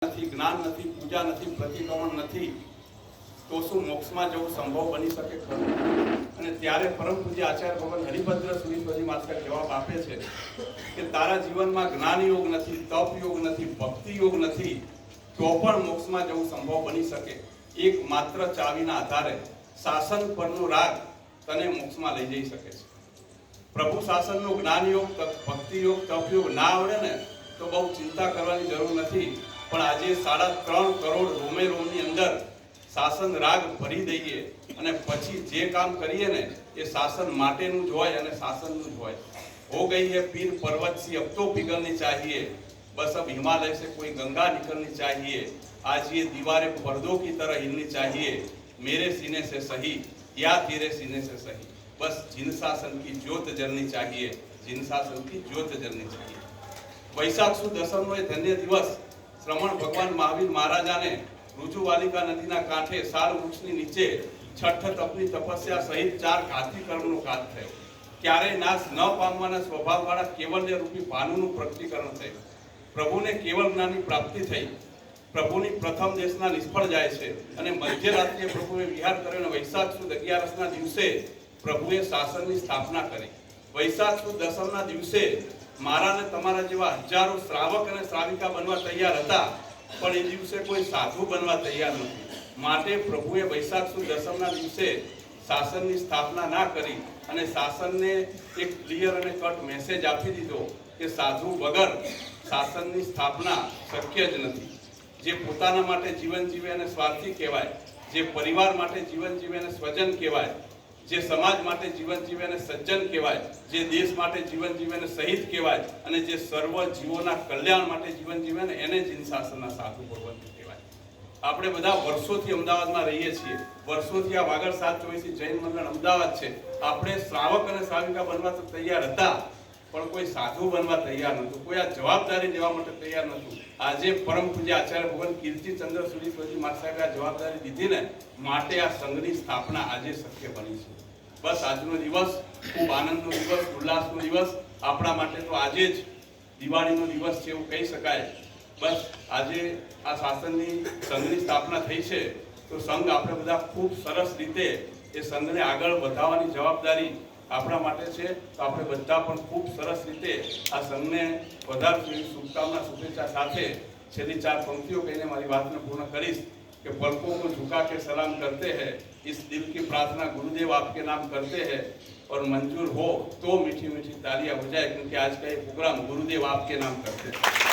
નથી, જ્ઞાન નથી, પૂજા નથી, પ્રતિક્રમણ નથી, તો શું મોક્ષમાં જવું સંભવ બની શકે ખરું? અને ત્યારે પરમ પૂજ્ય આચાર્ય ભગવાન હરિભદ્ર સુરીશ્વરજી માસ્ટર જવાબ આપે છે કે તારા જીવનમાં જ્ઞાન યોગ નથી, તપ યોગ નથી, ભક્તિ યોગ નથી, તો પણ મોક્ષમાં જવું સંભવ બની શકે. એક માત્ર ચાવીના આધારે શાસન પરનો રાગ તને મોક્ષમાં લઈ જઈ શકે છે. પ્રભુ શાસનનો જ્ઞાન યોગ, ભક્તિ યોગ, તપ યોગ ના આવડે ને તો બહુ ચિંતા કરવાની જરૂર નથી. પણ આજે 3.5 કરોડ રોમે રોમની અંદર શાસન રાગ ભરી દઈએ અને પછી જે કામ કરીએ ને એ શાસન માટેનું જ હોય અને શાસનનું જ હોય. હો ગઈ है पीर पर्वत सी अब तो पिघलनी चाहिए, बस अब हिमालय से कोई गंगा निकलनी चाहिए, आज ये दीवारें पर्दों की तरह हिलनी चाहिए, मेरे सीने से सही या तेरे सीने से सही, बस जिन शासन की ज्योत जलनी चाहिए, जिन शासन की ज्योत जलनी चाहिए. वैशाख सुद दसमનો એ ધન્ય દિવસ શ્રમણ ભગવાન મહાવીર મહારાજાને રુજુવાલિકા નદીના કાંઠે સાલ વૃક્ષની નીચે છઠ્ઠ તપની તપસ્યા સહિત 4 ઘાતી કર્મનો ઘાત થયો. ક્યારેય નાશ ન પામવાના સ્વભાવવાળા કેવલ્ય રૂપી ભાનુનું પ્રગટીકરણ થયું. પ્રભુને કેવળ જ્ઞાનની પ્રાપ્તિ થઈ. પ્રભુની પ્રથમ દેશના નિષ્ફળ જાય છે અને મધ્યરાત્રિએ પ્રભુએ વિહાર કર્યો અને વૈશાખ સુદ 11ના દિવસે પ્રભુએ શાસનની સ્થાપના કરી. વૈશાખ સુદ દસમના દિવસે મારા ને તમારા જેવા હજારો શ્રાવક અને શ્રાવિકા બનવા તૈયાર હતા, પણ એ દિવસે કોઈ સાધુ બનવા તૈયાર નથી. માટે પ્રભુએ વૈશાખ સુદ દસમના દિવસે શાસનની સ્થાપના ના કરી અને શાસનને એક ક્લિયર અને કટ મેસેજ આપી દીધો કે સાધુ વગર શાસનની સ્થાપના શક્ય જ નથી. જે પોતાના માટે જીવન જીવે અને સ્વાર્થી કહેવાય, જે પરિવાર માટે જીવન જીવે અને સ્વજન કહેવાય, જે સમાજ માટે જીવન જીવે અને સજ્જન કહેવાય, જે દેશ માટે જીવન જીવે અને શહીદ કહેવાય, અને જે સર્વ જીવોના કલ્યાણ માટે જીવન જીવે ને એને જીન શાસનના સાધુ ભગવંત કહેવાય. આપણે બધા વર્ષોથી અમદાવાદમાં રહીએ છીએ, વર્ષોથી આ વાગડ 724 જૈન મંડળ અમદાવાદ છે. આપણે શ્રાવક અને શ્રાવિકા બનવા તો તૈયાર હતા, પણ કોઈ સાધુ બનવા તૈયાર નહોતું, કોઈ આ જવાબદારી લેવા માટે તૈયાર નહોતું. આજે પરમ પૂજ્ય આચાર્ય ભગવાન કીર્તિચંદ્ર સુરીશ્વરજી મહારાજે આ જવાબદારી લીધી ને માટે આ સંઘની સ્થાપના આજે શક્ય બની છે. બસ આજનો દિવસ ખૂબ આનંદનો દિવસ, ઉલ્લાસનો દિવસ. આપણા માટે તો આજે જ દિવાળીનો દિવસ છે એવું કહી શકાય. બસ આજે આ શાસનની સંઘની સ્થાપના થઈ છે, તો સંઘ આપણે બધા ખૂબ સરસ રીતે એ સંઘને આગળ વધારવાની જવાબદારી આપણા માટે છે. તો આપણે બધા પણ ખૂબ સરસ રીતે આ સંઘને વધારશું એવી શુભકામના, શુભેચ્છા સાથે છેલ્લી 4 પંક્તિઓ કહીને મારી વાતને પૂર્ણ કરીશ कि पलकों को झुका के सलाम करते हैं, इस दिल की प्रार्थना गुरुदेव आपके नाम करते हैं, और मंजूर हो तो मीठी मीठी तालियां हो जाए, क्योंकि आज का ये प्रोग्राम गुरुदेव आपके नाम करते हैं.